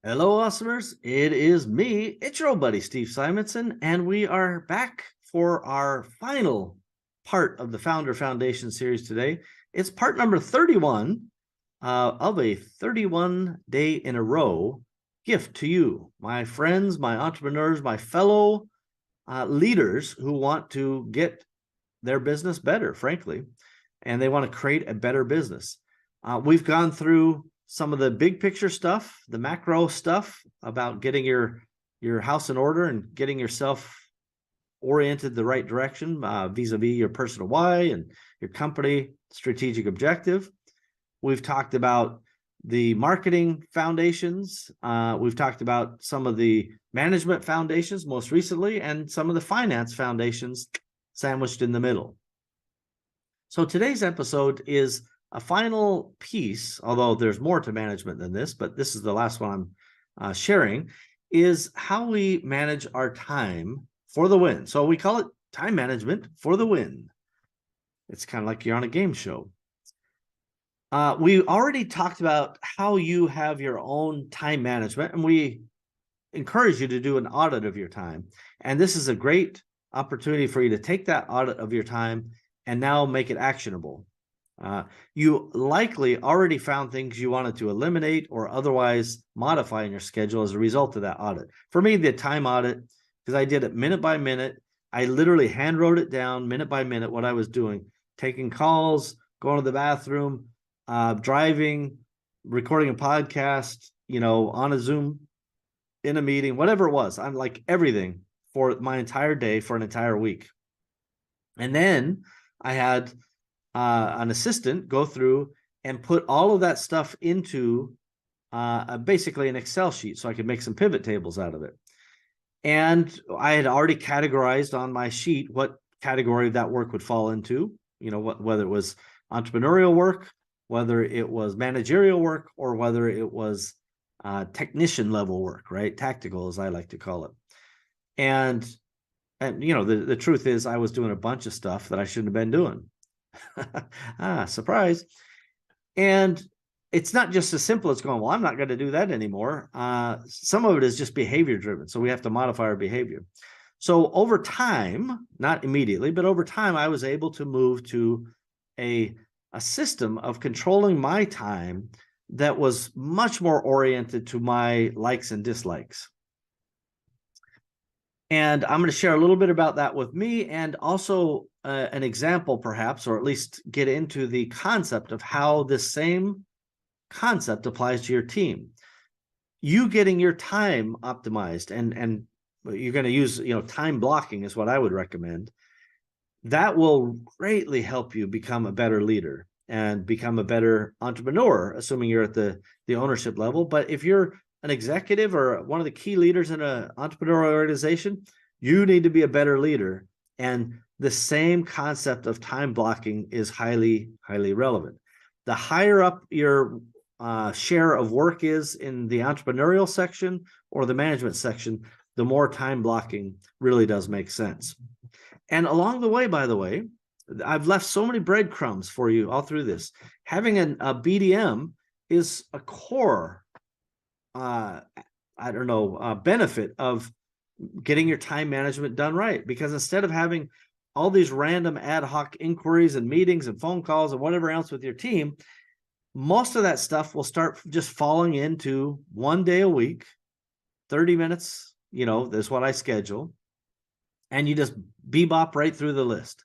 Hello, awesomers. It is me, it's your old buddy, Steve Simonson, and we are back for our final part of the Founder Foundation series today. It's part number 31 of a 31 day in a row gift to you, my friends, my entrepreneurs, my fellow leaders who want to get their business better, frankly, and they want to create a better business. We've gone through some of the big picture stuff, the macro stuff about getting your house in order and getting yourself oriented the right direction vis-a-vis your personal why and your company strategic objective. We've talked about the marketing foundations. We've talked about some of the management foundations most recently, and some of the finance foundations sandwiched in the middle. So today's episode is a final piece, although there's more to management than this, but this is the last one I'm sharing, is how we manage our time for the win. So we call it time management for the win. It's kind of like you're on a game show. We already talked about how you have your own time management, and we encourage you to do an audit of your time. And this is a great opportunity for you to take that audit of your time and now make it actionable. You likely already found things you wanted to eliminate or otherwise modify in your schedule as a result of that audit. For me, the time audit, because I did it minute by minute, I literally hand wrote it down minute by minute what I was doing, taking calls, going to the bathroom, driving, recording a podcast, on a Zoom, in a meeting, whatever it was. I'm like everything for my entire day for an entire week. And then I had an assistant go through and put all of that stuff into basically an Excel sheet so I could make some pivot tables out of it. And I had already categorized on my sheet what category that work would fall into, whether it was entrepreneurial work, whether it was managerial work, or whether it was technician level work, right? Tactical, as I like to call it. And the truth is I was doing a bunch of stuff that I shouldn't have been doing. Surprise. And it's not just as simple as going, well, I'm not going to do that anymore. Some of it is just behavior driven. So we have to modify our behavior. So over time, not immediately, but over time, I was able to move to a system of controlling my time that was much more oriented to my likes and dislikes. And I'm going to share a little bit about that with me, and also an example, perhaps, or at least get into the concept of how this same concept applies to your team. You getting your time optimized, and you're going to use, time blocking is what I would recommend. That will greatly help you become a better leader and become a better entrepreneur, assuming you're at the ownership level. But if you're an executive or one of the key leaders in an entrepreneurial organization, you need to be a better leader. And the same concept of time blocking is highly, highly relevant. The higher up your share of work is in the entrepreneurial section or the management section, the more time blocking really does make sense. And along the way, by the way, I've left so many breadcrumbs for you all through this. Having a BDM is a core benefit of getting your time management done right, because instead of having all these random ad hoc inquiries and meetings and phone calls and whatever else with your team, most of that stuff will start just falling into one day a week, 30 minutes, that's what I schedule, and you just bebop right through the list.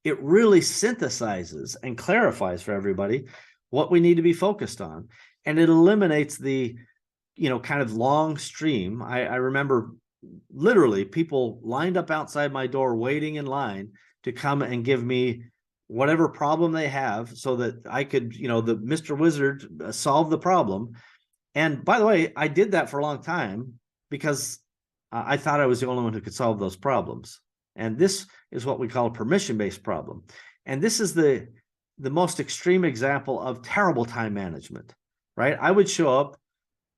It really synthesizes and clarifies for everybody what we need to be focused on, and it eliminates the kind of long stream. I remember literally people lined up outside my door waiting in line to come and give me whatever problem they have so that I could, the Mr. Wizard solve the problem. And by the way, I did that for a long time because I thought I was the only one who could solve those problems. And this is what we call a permission-based problem. And this is the most extreme example of terrible time management, right? I would show up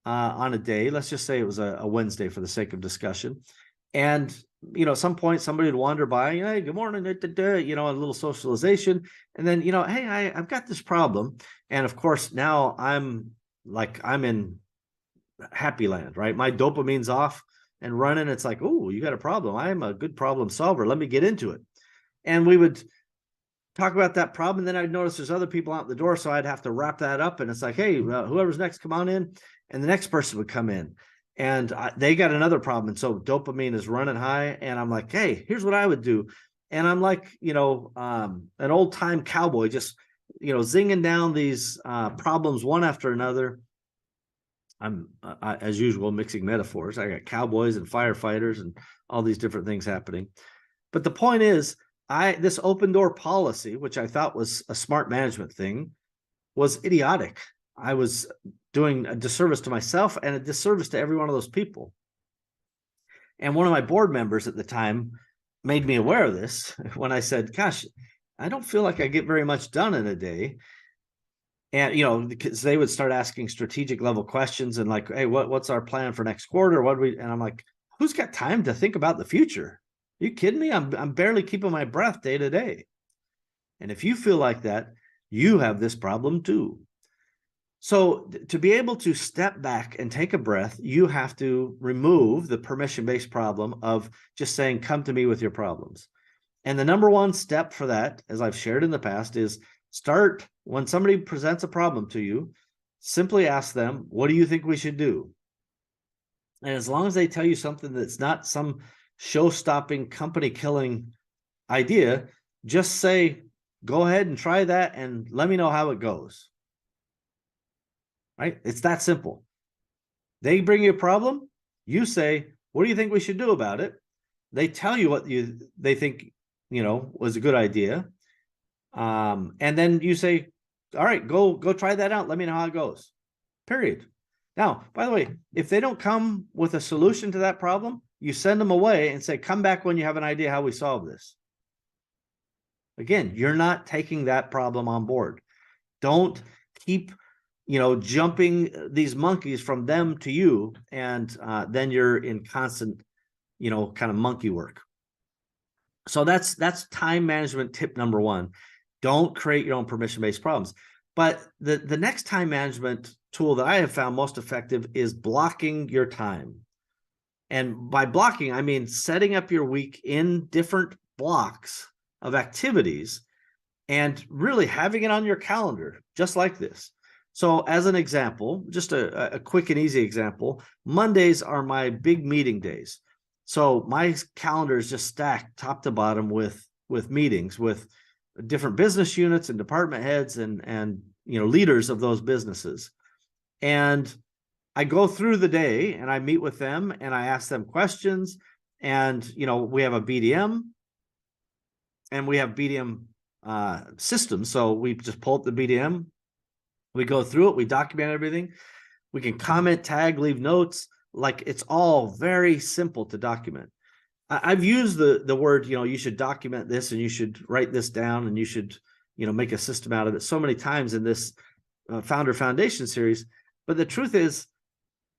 on a day, let's just say it was a Wednesday for the sake of discussion. And, at some point somebody would wander by, hey, good morning, a little socialization. And then, hey, I've got this problem. And of course, now I'm in happy land, right? My dopamine's off and running. It's like, oh, you got a problem. I'm a good problem solver. Let me get into it. And we would talk about that problem. And then I'd notice there's other people out the door. So I'd have to wrap that up. And it's like, hey, whoever's next, come on in. And the next person would come in and they got another problem. And so dopamine is running high. And I'm like, hey, here's what I would do. And I'm like, an old time cowboy, just, zinging down these problems one after another. I'm, as usual, mixing metaphors. I got cowboys and firefighters and all these different things happening. But the point is, this open door policy, which I thought was a smart management thing, was idiotic. I was doing a disservice to myself and a disservice to every one of those people. And one of my board members at the time made me aware of this when I said, gosh, I don't feel like I get very much done in a day. And, because they would start asking strategic level questions and like, hey, what's our plan for next quarter? And I'm like, who's got time to think about the future? Are you kidding me? I'm barely keeping my breath day to day. And if you feel like that, you have this problem too. So to be able to step back and take a breath, you have to remove the permission-based problem of just saying, come to me with your problems. And the number one step for that, as I've shared in the past, is start when somebody presents a problem to you, simply ask them, what do you think we should do? And as long as they tell you something that's not some show-stopping, company-killing idea, just say, go ahead and try that and let me know how it goes. Right? It's that simple. They bring you a problem. You say, what do you think we should do about it? They tell you what they think, was a good idea. And then you say, all right, go try that out. Let me know how it goes. Period. Now, by the way, if they don't come with a solution to that problem, you send them away and say, come back when you have an idea how we solve this. Again, you're not taking that problem on board. Don't keep jumping these monkeys from them to you. And then you're in constant, kind of monkey work. So that's time management tip number one. Don't create your own permission-based problems. But the next time management tool that I have found most effective is blocking your time. And by blocking, I mean setting up your week in different blocks of activities and really having it on your calendar, just like this. So as an example, just a quick and easy example, Mondays are my big meeting days. So my calendar is just stacked top to bottom with meetings with different business units and department heads and leaders of those businesses. And I go through the day and I meet with them and I ask them questions. And we have a BDM and we have BDM systems. So we just pull up the BDM. We go through it, we document everything. We can comment, tag, leave notes. Like it's all very simple to document. I've used the word, you should document this and you should write this down and you should, make a system out of it so many times in this Founder Foundation series. But the truth is,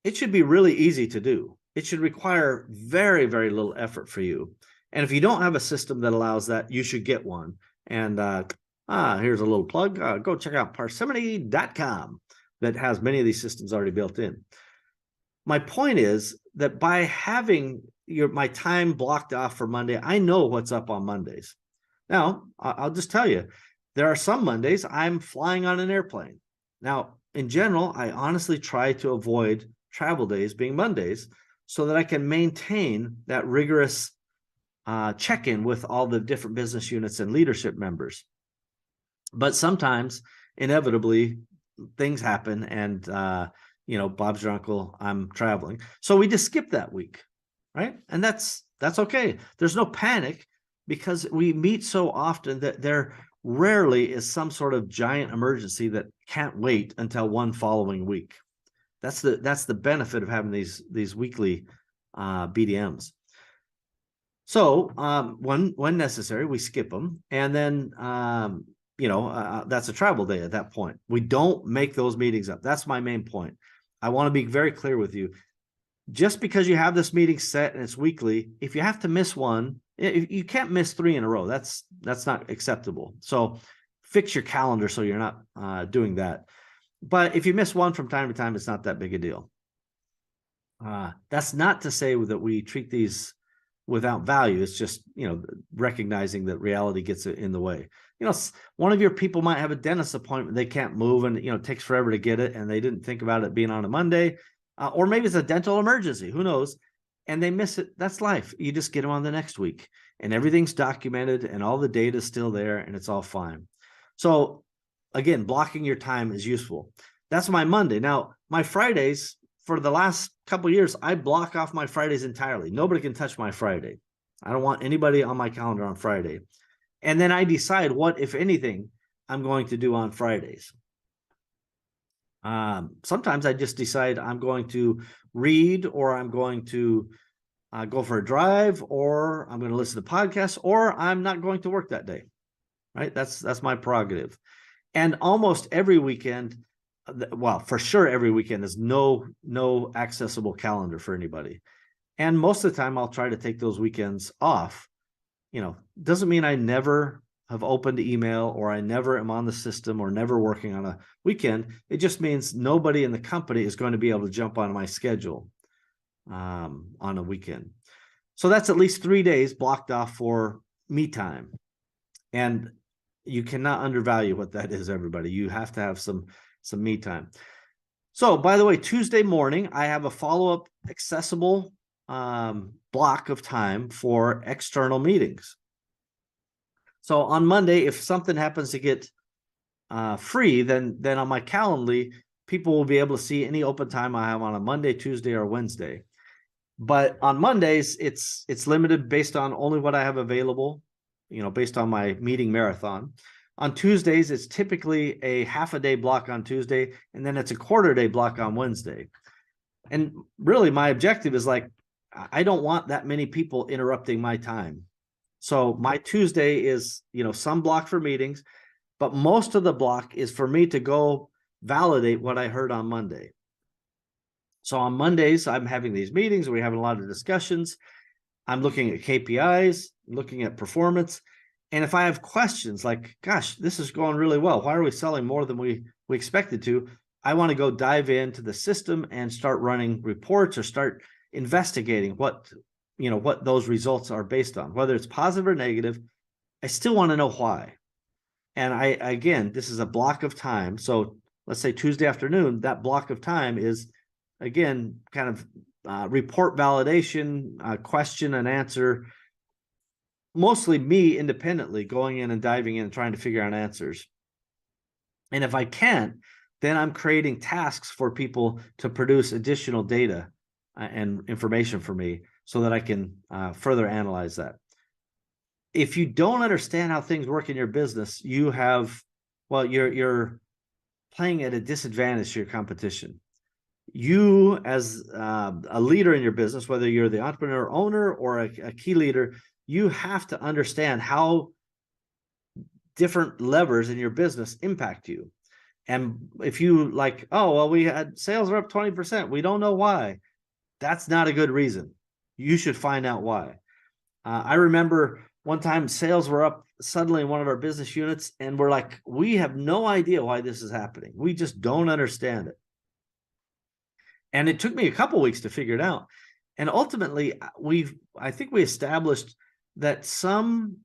it should be really easy to do. It should require very, very little effort for you. And if you don't have a system that allows that, you should get one. And here's a little plug. Go check out parsimony.com that has many of these systems already built in. My point is that by having my time blocked off for Monday, I know what's up on Mondays. Now, I'll just tell you, there are some Mondays I'm flying on an airplane. Now, in general, I honestly try to avoid travel days being Mondays so that I can maintain that rigorous check-in with all the different business units and leadership members. But sometimes, inevitably, things happen and, Bob's your uncle, I'm traveling. So we just skip that week, right? And that's okay. There's no panic because we meet so often that there rarely is some sort of giant emergency that can't wait until one following week. That's the benefit of having these weekly BDMs. So when necessary, we skip them, and then that's a travel day at that point. We don't make those meetings up. That's my main point. I want to be very clear with you. Just because you have this meeting set and it's weekly, if you have to miss one, you can't miss 3 in a row. That's not acceptable. So fix your calendar so you're not doing that. But if you miss one from time to time, it's not that big a deal. That's not to say that we treat these without value. It's just, recognizing that reality gets in the way. One of your people might have a dentist appointment they can't move, and it takes forever to get it, and they didn't think about it being on a Monday, or maybe it's a dental emergency, who knows, and they miss it. That's life. You just get them on the next week, and everything's documented, and all the data is still there, and it's all fine. So again, blocking your time is useful. That's my Monday. Now, my Fridays, for the last couple of years, I block off my Fridays entirely. Nobody can touch my Friday. I don't want anybody on my calendar on Friday. And then I decide what, if anything, I'm going to do on Fridays. Sometimes I just decide I'm going to read, or I'm going to go for a drive, or I'm going to listen to podcasts, or I'm not going to work that day. Right? That's my prerogative. And almost every weekend, well, for sure, every weekend is no accessible calendar for anybody. And most of the time I'll try to take those weekends off. Doesn't mean I never have opened email, or I never am on the system, or never working on a weekend. It just means nobody in the company is going to be able to jump on my schedule on a weekend. So that's at least 3 days blocked off for me time. And you cannot undervalue what that is, everybody. You have to have some me time. So, by the way, Tuesday morning, I have a follow-up accessible block of time for external meetings. So on Monday, if something happens to get free, then on my Calendly, people will be able to see any open time I have on a Monday, Tuesday, or Wednesday. But on Mondays, it's limited based on only what I have available, based on my meeting marathon. On Tuesdays, it's typically a half a day block on Tuesday, and then it's a quarter day block on Wednesday. And really, my objective is I don't want that many people interrupting my time. So my Tuesday is, some block for meetings, but most of the block is for me to go validate what I heard on Monday. So on Mondays, I'm having these meetings. We're having a lot of discussions. I'm looking at KPIs, looking at performance. And if I have questions like, gosh, this is going really well, why are we selling more than we expected to? I want to go dive into the system and start running reports, or start investigating what those results are based on, whether it's positive or negative. I still want to know why. And again, this is a block of time. So let's say Tuesday afternoon, that block of time is, again, kind of report validation, question and answer. Mostly me independently going in and diving in and trying to figure out answers. And if I can't, then I'm creating tasks for people to produce additional data and information for me so that I can further analyze that. If you don't understand how things work in your business, you're playing at a disadvantage to your competition. You, as a leader in your business, whether you're the entrepreneur owner or a key leader, you have to understand how different levers in your business impact you. And if you we had sales are up 20%, we don't know why. That's not a good reason. You should find out why. I remember one time sales were up suddenly in one of our business units, and we're like, we have no idea why this is happening. We just don't understand it. And it took me a couple weeks to figure it out. And ultimately, I think we established that some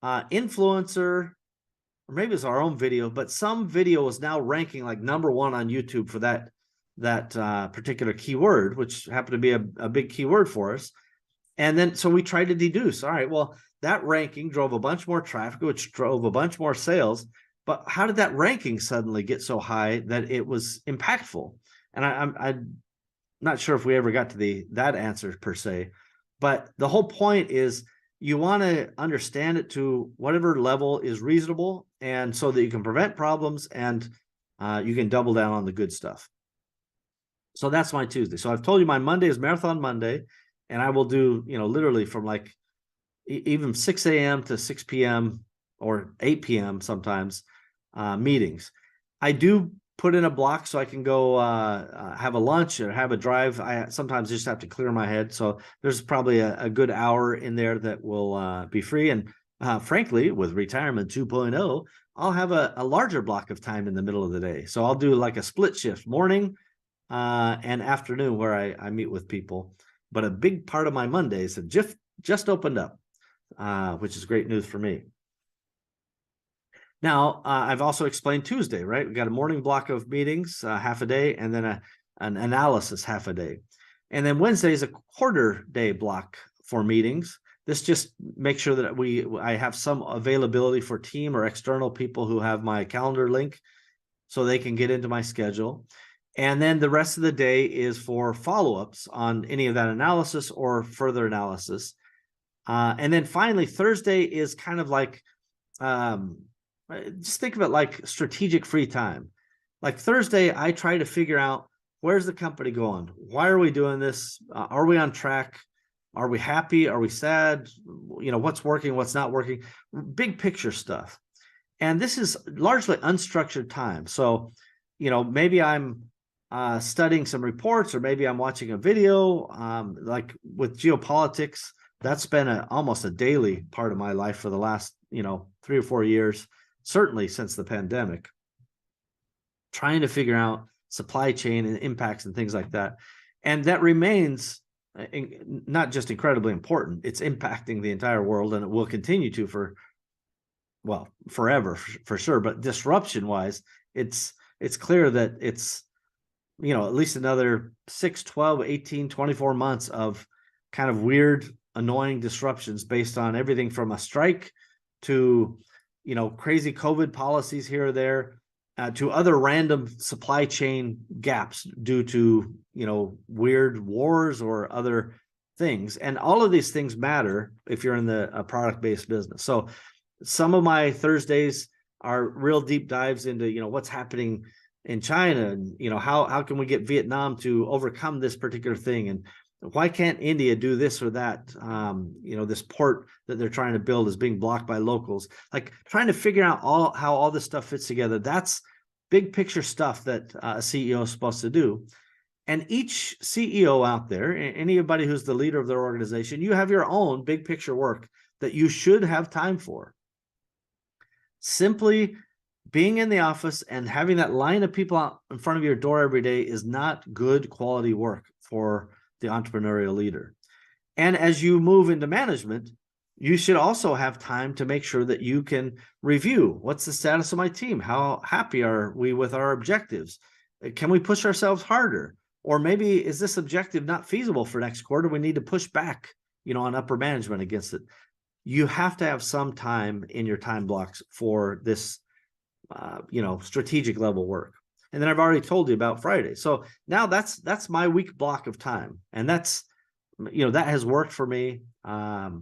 influencer, or maybe it's our own video, but some video is now ranking like number one on YouTube for that particular keyword, which happened to be a big keyword for us. And then so we tried to deduce, all right, well, that ranking drove a bunch more traffic, which drove a bunch more sales. But how did that ranking suddenly get so high that it was impactful? And I'm not sure if we ever got to that answer per se, but the whole point is you want to understand it to whatever level is reasonable, and so that you can prevent problems and you can double down on the good stuff. So that's my Tuesday. So I've told you my Monday is Marathon Monday, and I will do, literally from even 6 a.m. to 6 p.m. or 8 p.m. sometimes meetings. I do put in a block so I can go have a lunch or have a drive. I sometimes just have to clear my head. So there's probably a good hour in there that will be free. And frankly, with Retirement 2.0, I'll have a larger block of time in the middle of the day. So I'll do like a split shift, morning and afternoon where I meet with people. But a big part of my Mondays have just opened up, which is great news for me. Now, I've also explained Tuesday, right? We got a morning block of meetings, half a day, and then an analysis half a day. And then Wednesday is a quarter day block for meetings. This just makes sure that I have some availability for team or external people who have my calendar link so they can get into my schedule. And then the rest of the day is for follow-ups on any of that analysis or further analysis. And then finally, Thursday is kind of like, just think of it like strategic free time. Like Thursday, I try to figure out, where's the company going? Why are we doing this? Are we on track? Are we happy? Are we sad? What's working, what's not working? Big picture stuff. And this is largely unstructured time. So, maybe I'm studying some reports, or maybe I'm watching a video. Like with geopolitics, that's been almost a daily part of my life for the last, 3 or 4 years, certainly since the pandemic. Trying to figure out supply chain and impacts and things like that. And that remains not just incredibly important, it's impacting the entire world, and it will continue to forever for sure. But disruption wise, it's clear that it's, at least another 6, 12, 18, 24 months of kind of weird, annoying disruptions based on everything from a strike to, crazy COVID policies here or there, to other random supply chain gaps due to, weird wars or other things. And all of these things matter if you're in a product-based business. So some of my Thursdays are real deep dives into, what's happening in China, and, how can we get Vietnam to overcome this particular thing? And why can't India do this or that? This port that they're trying to build is being blocked by locals. Like trying to figure out how all this stuff fits together. That's big picture stuff that a CEO is supposed to do. And each CEO out there, anybody who's the leader of their organization, you have your own big picture work that you should have time for. Simply being in the office and having that line of people out in front of your door every day is not good quality work for the entrepreneurial leader. And as you move into management, you should also have time to make sure that you can review, what's the status of my team? How happy are we with our objectives? Can we push ourselves harder? Or maybe is this objective not feasible for next quarter? We need to push back, on upper management against it. You have to have some time in your time blocks for this, strategic level work. And then I've already told you about Friday. So now that's my week block of time. And that's, that has worked for me. And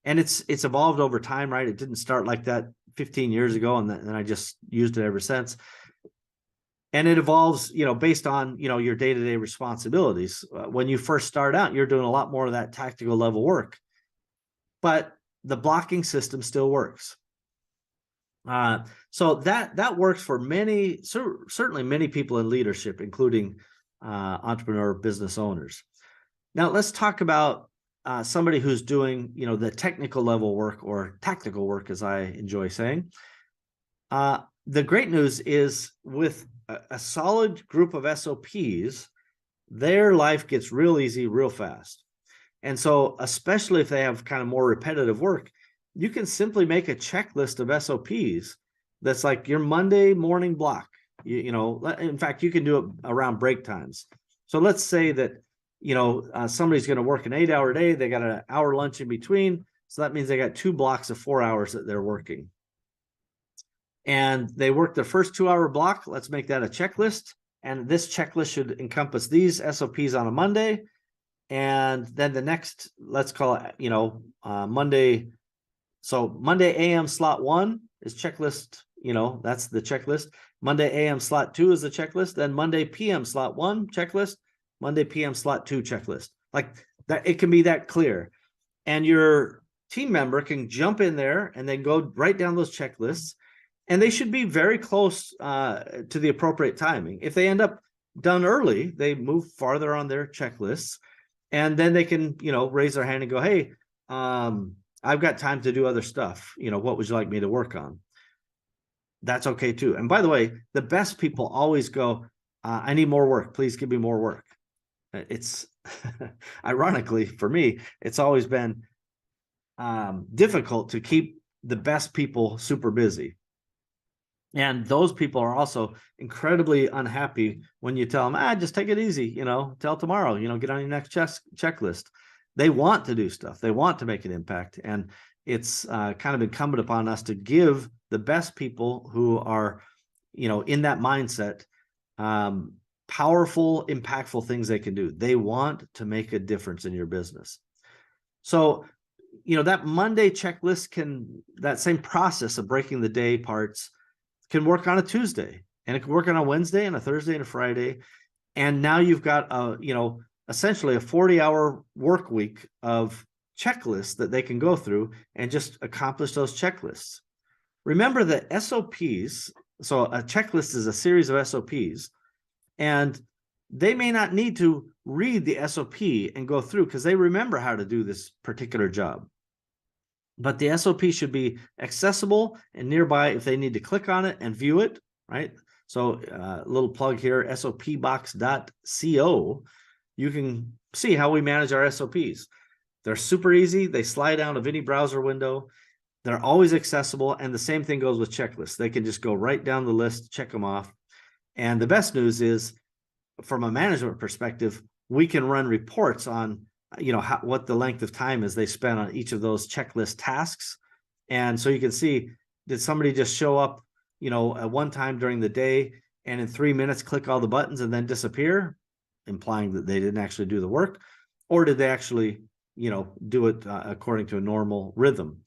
it's evolved over time, right? It didn't start like that 15 years ago, and then I just used it ever since. And it evolves, based on, your day-to-day responsibilities. When you first start out, you're doing a lot more of that tactical level work, but the blocking system still works. So that works for certainly many people in leadership, including entrepreneur business owners. Now let's talk about somebody who's doing, the technical level work, or tactical work, as I enjoy saying. The great news is, with a solid group of SOPs, their life gets real easy, real fast. And so, especially if they have kind of more repetitive work, you can simply make a checklist of SOPs that's like your Monday morning block. In fact, you can do it around break times. So let's say that, somebody's going to work an 8-hour day. They got an hour lunch in between. So that means they got 2 blocks of 4 hours that they're working. And they work their first 2-hour block. Let's make that a checklist. And this checklist should encompass these SOPs on a Monday. And then the next, let's call it, Monday. So Monday AM slot 1 is checklist, that's the checklist. Monday AM slot 2 is the checklist. Then Monday PM slot 1 checklist. Monday PM slot 2 checklist. Like that, it can be that clear. And your team member can jump in there and then go write down those checklists. And they should be very close to the appropriate timing. If they end up done early, they move farther on their checklists. And then they can, raise their hand and go, hey, I've got time to do other stuff. What would you like me to work on? That's okay too. And by the way, the best people always go, I need more work. Please give me more work. It's ironically for me, it's always been difficult to keep the best people super busy. And those people are also incredibly unhappy when you tell them, just take it easy, till tomorrow, get on your next checklist. They want to do stuff. They want to make an impact. And it's kind of incumbent upon us to give the best people who are, in that mindset, powerful, impactful things they can do. They want to make a difference in your business. So, that Monday checklist that same process of breaking the day parts can work on a Tuesday, and it can work on a Wednesday and a Thursday and a Friday. And now you've got essentially a 40-hour work week of checklists that they can go through and just accomplish those checklists. Remember that SOPs, so a checklist is a series of SOPs, and they may not need to read the SOP and go through because they remember how to do this particular job. But the SOP should be accessible and nearby if they need to click on it and view it, right? So a little plug here, sopbox.co. You can see how we manage our SOPs. They're super easy. They slide out of any browser window. They're always accessible. And the same thing goes with checklists. They can just go right down the list, check them off. And the best news is, from a management perspective, we can run reports on what the length of time is they spent on each of those checklist tasks. And so you can see, did somebody just show up, at one time during the day and in 3 minutes click all the buttons and then disappear, implying that they didn't actually do the work? Or did they actually, do it according to a normal rhythm?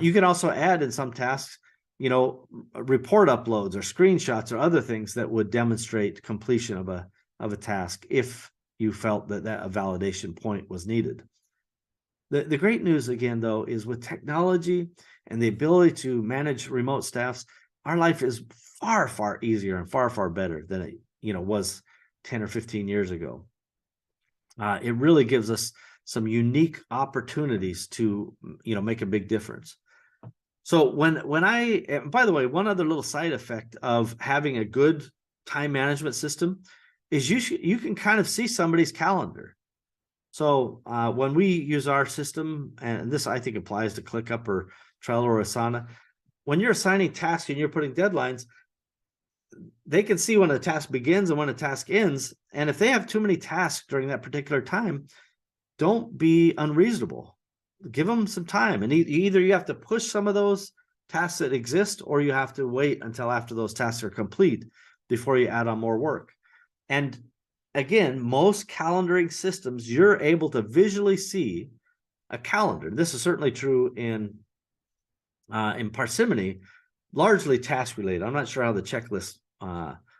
You can also add in some tasks, report uploads or screenshots or other things that would demonstrate completion of a task if you felt that a validation point was needed. The great news, again, though, is with technology and the ability to manage remote staffs, our life is far, far easier and far, far better than it was 10 or 15 years ago. It really gives us some unique opportunities to make a big difference. So by the way, one other little side effect of having a good time management system is you can kind of see somebody's calendar. So when we use our system, and this I think applies to ClickUp or Trello or Asana, when you're assigning tasks and you're putting deadlines, they can see when a task begins and when a task ends. And if they have too many tasks during that particular time, don't be unreasonable. Give them some time. And either you have to push some of those tasks that exist, or you have to wait until after those tasks are complete before you add on more work. And again, most calendaring systems, you're able to visually see a calendar. This is certainly true in Parsimony, largely task related. I'm not sure how the checklists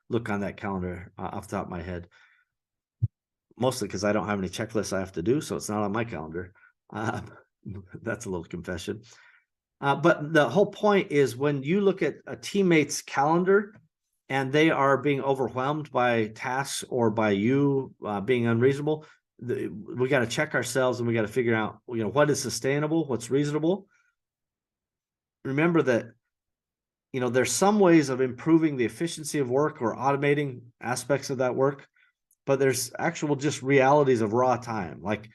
look on that calendar off the top of my head, mostly because I don't have any checklists I have to do, so it's not on my calendar. That's a little confession. But the whole point is, when you look at a teammate's calendar and they are being overwhelmed by tasks or by you being unreasonable, we got to check ourselves and we got to figure out, what is sustainable, what's reasonable. Remember that, there's some ways of improving the efficiency of work or automating aspects of that work, but there's actual just realities of raw time. Like,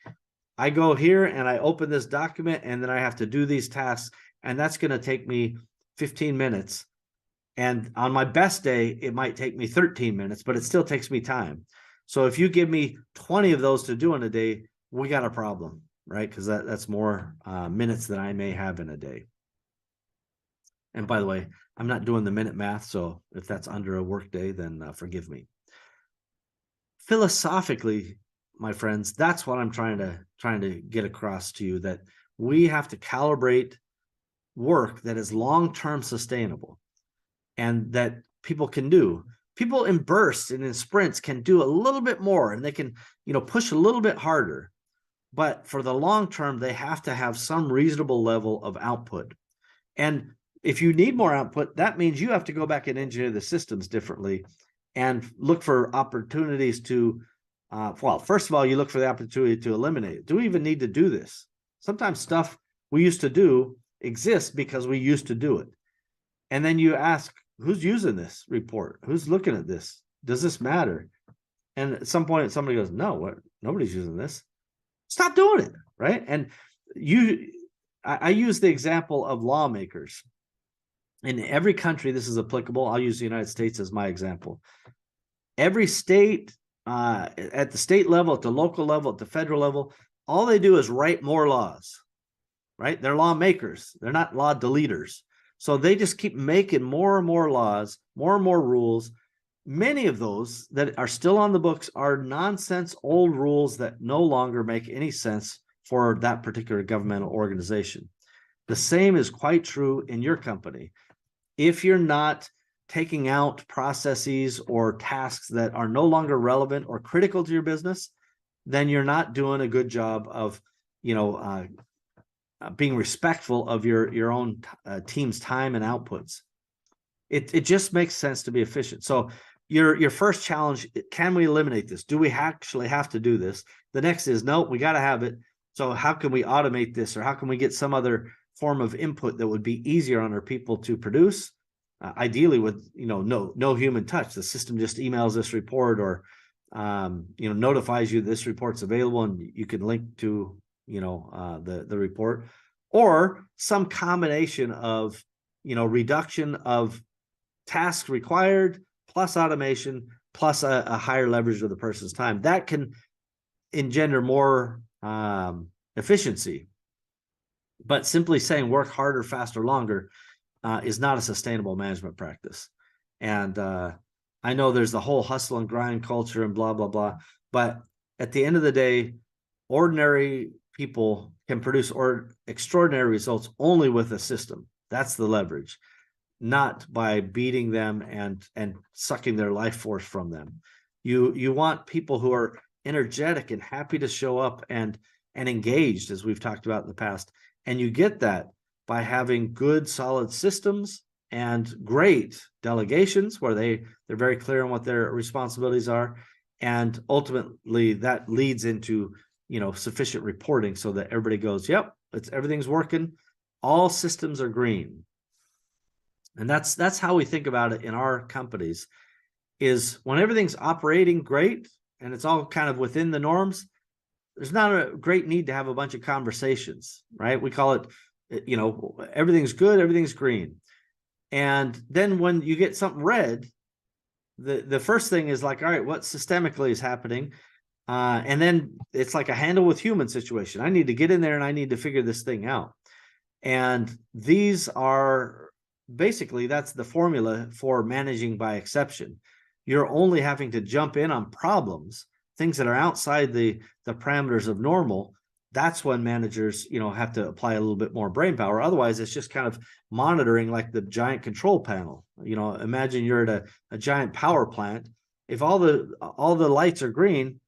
I go here and I open this document and then I have to do these tasks, and that's going to take me 15 minutes. And on my best day, it might take me 13 minutes, but it still takes me time. So if you give me 20 of those to do in a day, we got a problem, right? Because that's more minutes than I may have in a day. And by the way, I'm not doing the minute math, so if that's under a work day, then forgive me. Philosophically, my friends, that's what I'm trying to get across to you, that we have to calibrate work that is long-term sustainable and that people can do. People in bursts and in sprints can do a little bit more, and they can, push a little bit harder. But for the long term, they have to have some reasonable level of output. And if you need more output, that means you have to go back and engineer the systems differently and look for opportunities to, first of all, you look for the opportunity to eliminate it. Do we even need to do this? Sometimes stuff we used to do exists because we used to do it. And then you ask, who's using this report? Who's looking at this? Does this matter? And at some point, somebody goes, no, what? Nobody's using this. Stop doing it, right? And I use the example of lawmakers. In every country, this is applicable. I'll use the United States as my example. Every state, at the state level, at the local level, at the federal level, all they do is write more laws, right? They're lawmakers. They're not law deleters. So they just keep making more and more laws, more and more rules. Many of those that are still on the books are nonsense old rules that no longer make any sense for that particular governmental organization. The same is quite true in your company. If you're not taking out processes or tasks that are no longer relevant or critical to your business, then you're not doing a good job of, being respectful of your own team's time and outputs. It just makes sense to be efficient. So your first challenge, can we eliminate this? Do we actually have to do this? The next is, no, we got to have it. So how can we automate this, or how can we get some other form of input that would be easier on our people to produce? Ideally with, no human touch. The system just emails this report, or, notifies you this report's available and you can link to, the report, or some combination of, reduction of tasks required plus automation plus a higher leverage of the person's time. That can engender more efficiency. But simply saying work harder, faster, longer is not a sustainable management practice. And I know there's the whole hustle and grind culture and blah, blah, blah. But at the end of the day, ordinary people can produce extraordinary results only with a system. That's the leverage, not by beating them and sucking their life force from them. You want people who are energetic and happy to show up and engaged, as we've talked about in the past. And you get that by having good, solid systems and great delegations where they're very clear on what their responsibilities are. And ultimately that leads into, sufficient reporting so that everybody goes, yep, everything's working. All systems are green. And that's how we think about it in our companies, is when everything's operating great and it's all kind of within the norms, there's not a great need to have a bunch of conversations, right? We call it, everything's good, everything's green. And then when you get something red, the first thing is like, all right, what systemically is happening? And then it's like a handle with human situation. I need to get in there and I need to figure this thing out. And these are basically, that's the formula for managing by exception. You're only having to jump in on problems, things that are outside the parameters of normal. That's when managers, have to apply a little bit more brain power. Otherwise, it's just kind of monitoring like the giant control panel. Imagine you're at a giant power plant. If all the lights are green,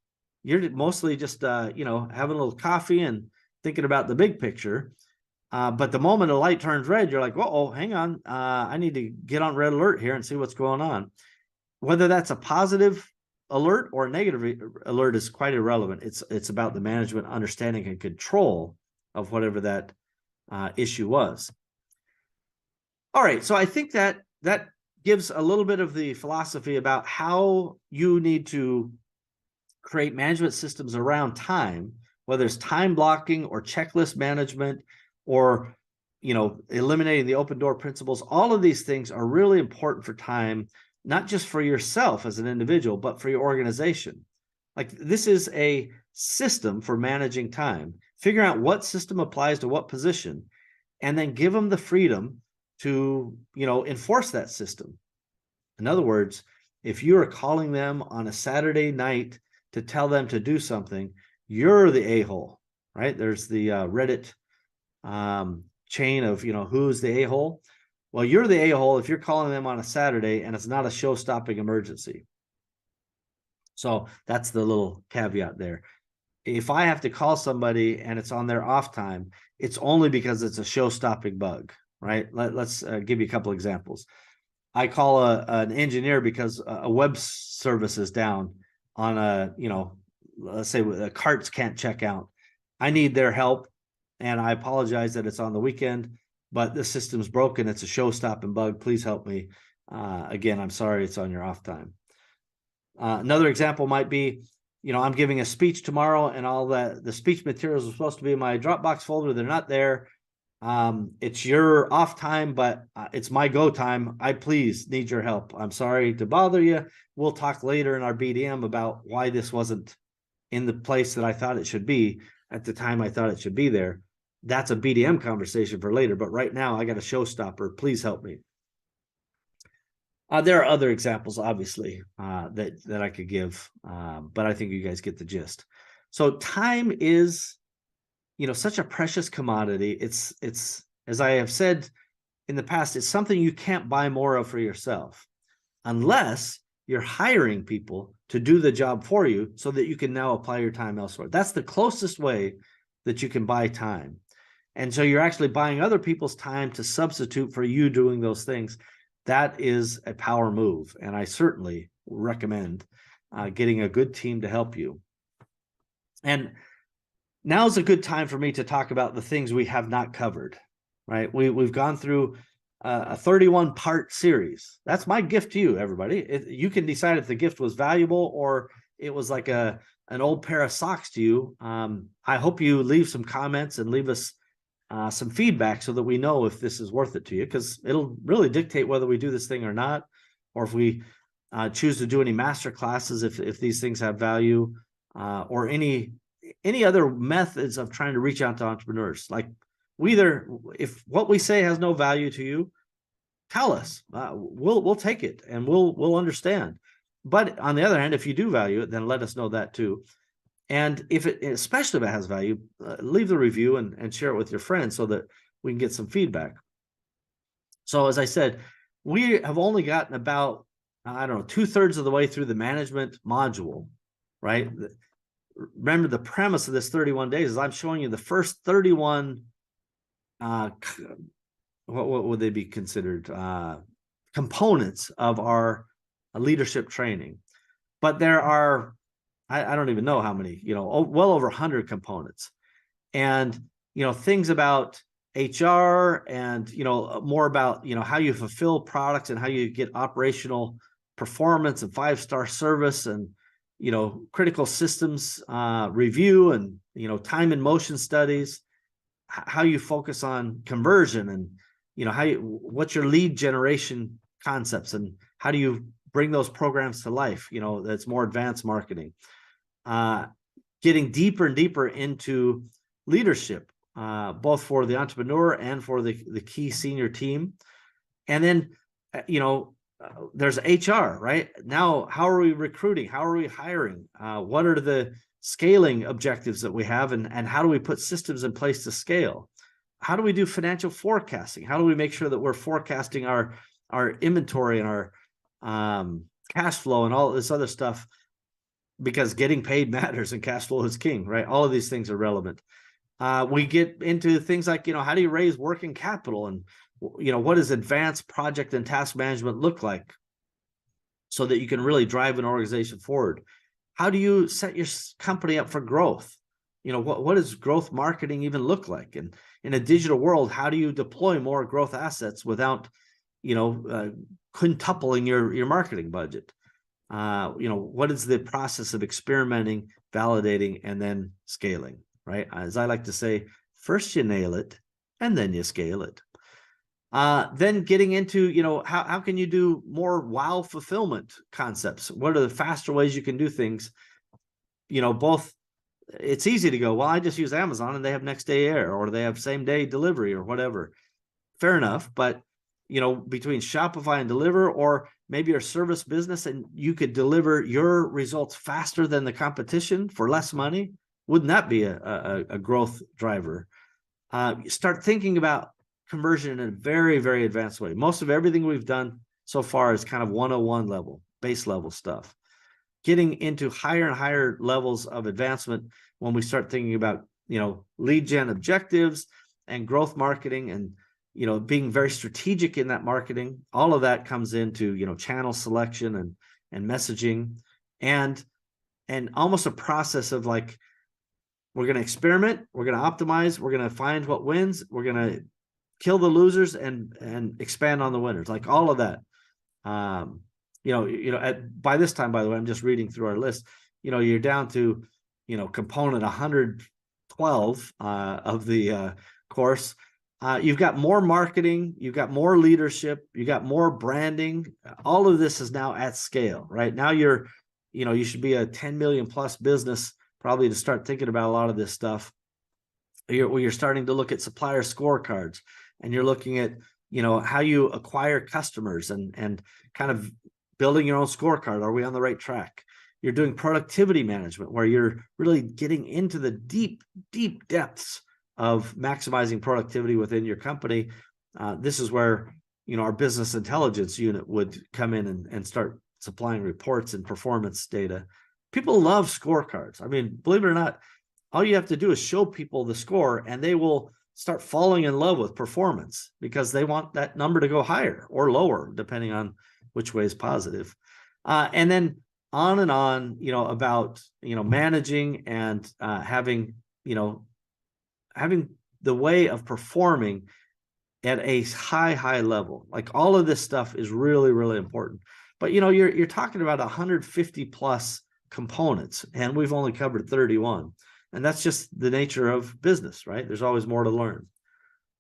you're mostly just, having a little coffee and thinking about the big picture. But the moment a light turns red, you're like, oh, hang on. I need to get on red alert here and see what's going on. Whether that's a positive alert or a negative alert is quite irrelevant. It's about the management understanding and control of whatever that issue was. All right. So I think that gives a little bit of the philosophy about how you need to create management systems around time, whether it's time blocking or checklist management or, eliminating the open door principles. All of these things are really important for time, not just for yourself as an individual, but for your organization. Like, this is a system for managing time. Figure out what system applies to what position, and then give them the freedom to, enforce that system. In other words, if you are calling them on a Saturday night to tell them to do something, you're the a-hole, right? There's the Reddit chain of, who's the a-hole. Well, you're the a-hole if you're calling them on a Saturday and it's not a show-stopping emergency. So that's the little caveat there. If I have to call somebody and it's on their off time, it's only because it's a show-stopping bug, right? Let's give you a couple examples. I call an engineer because a web service is down on let's say the carts can't check out. I need their help, and I apologize that it's on the weekend, but the system's broken. It's a show-stopping bug. Please help me. Again, I'm sorry it's on your off time. Another example might be, I'm giving a speech tomorrow, and all the speech materials are supposed to be in my Dropbox folder. They're not there. It's your off time, but it's my go time. I please need your help. I'm sorry to bother you. We'll talk later in our BDM about why this wasn't in the place that I thought it should be at the time I thought it should be there. That's a BDM conversation for later, but right now I got a showstopper. Please help me. There are other examples, obviously, that I could give, but I think you guys get the gist. So time is, such a precious commodity. It's as I have said in the past, it's something you can't buy more of for yourself, unless you're hiring people to do the job for you so that you can now apply your time elsewhere. That's the closest way that you can buy time. And so you're actually buying other people's time to substitute for you doing those things. That is a power move, and I certainly recommend getting a good team to help you. And now's a good time for me to talk about the things we have not covered, right? We've gone through a 31-part series. That's my gift to you, everybody. You can decide if the gift was valuable or it was like an old pair of socks to you. I hope you leave some comments and leave us some feedback so that we know if this is worth it to you, because it'll really dictate whether we do this thing or not, or if we choose to do any master classes, if these things have value, or any other methods of trying to reach out to entrepreneurs. Like, if what we say has no value to you, tell us. We'll take it and we'll understand. But on the other hand, if you do value it, then let us know that too. And especially if it has value, leave the review and share it with your friends so that we can get some feedback. So as I said, we have only gotten about, 2/3 of the way through the management module, right? Remember, the premise of this 31 days is I'm showing you the first 31, what would they be considered? Components of our leadership training. But there are, I don't even know how many, well over 100 components. And, things about HR and, more about, how you fulfill products and how you get operational performance and 5-star service and, critical systems review and, time and motion studies, how you focus on conversion and, what's your lead generation concepts and how do you bring those programs to life, that's more advanced marketing. Getting deeper and deeper into leadership, both for the entrepreneur and for the key senior team. And then, there's HR, right? Now, how are we recruiting? How are we hiring? What are the scaling objectives that we have? And how do we put systems in place to scale? How do we do financial forecasting? How do we make sure that we're forecasting our inventory and our cash flow and all this other stuff? Because getting paid matters and cash flow is king, right? All of these things are relevant. We get into things like, how do you raise working capital and, what does advanced project and task management look like so that you can really drive an organization forward? How do you set your company up for growth? What does growth marketing even look like? And in a digital world, how do you deploy more growth assets without, quintupling your marketing budget? What is the process of experimenting, validating, and then scaling, right? As I like to say, first you nail it, and then you scale it. Then getting into, how can you do more wow fulfillment concepts? What are the faster ways you can do things? Both, it's easy to go, well, I just use Amazon and they have next day air, or they have same day delivery or whatever. Fair enough. But, between Shopify and Deliver, or maybe your service business, and you could deliver your results faster than the competition for less money, wouldn't that be a growth driver? Start thinking about conversion in a very, very advanced way. Most of everything we've done so far is kind of 101 level, base level stuff. Getting into higher and higher levels of advancement when we start thinking about, lead gen objectives and growth marketing and, being very strategic in that marketing. All of that comes into, channel selection and messaging and almost a process of like, we're going to experiment, we're going to optimize, we're going to find what wins, we're going to kill the losers and expand on the winners, like all of that. by this time, by the way, I'm just reading through our list. You're down to, component 112 of the course. You've got more marketing, you've got more leadership, you got more branding. All of this is now at scale, right? Now you should be a 10 million plus business probably to start thinking about a lot of this stuff. You're starting to look at supplier scorecards, and you're looking at, how you acquire customers and kind of building your own scorecard. Are we on the right track? You're doing productivity management, where you're really getting into the deep, deep depths of maximizing productivity within your company. This is where, our business intelligence unit would come in and start supplying reports and performance data. People love scorecards. I mean, believe it or not, all you have to do is show people the score, and they will start falling in love with performance because they want that number to go higher or lower, depending on which way is positive. And then on and on, about, managing and having the way of performing at a high level. Like, all of this stuff is really, really important. But, you're talking about 150 plus components, and we've only covered 31. And that's just the nature of business, right? There's always more to learn.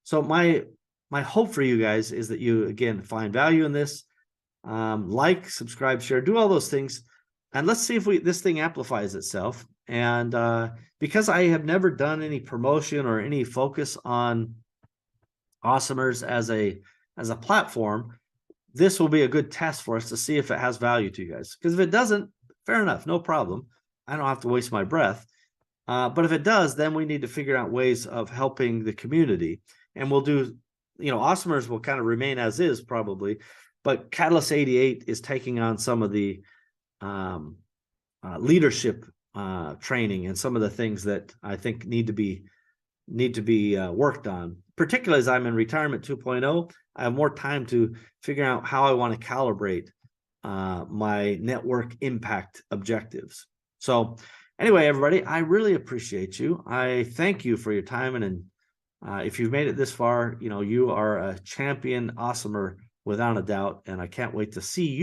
So my hope for you guys is that you, again, find value in this. Like, subscribe, share, do all those things. And let's see if this thing amplifies itself. And because I have never done any promotion or any focus on Awesomers as a platform, this will be a good test for us to see if it has value to you guys. Because if it doesn't, fair enough, no problem. I don't have to waste my breath. But if it does, then we need to figure out ways of helping the community. And we'll do, Awesomers will kind of remain as is probably, but Catalyst 88 is taking on some of the leadership training and some of the things that I think need to be worked on. Particularly as I'm in retirement 2.0, I have more time to figure out how I want to calibrate my network impact objectives. So anyway, everybody, I really appreciate you. I thank you for your time. And if you've made it this far, you are a champion awesomer without a doubt. And I can't wait to see you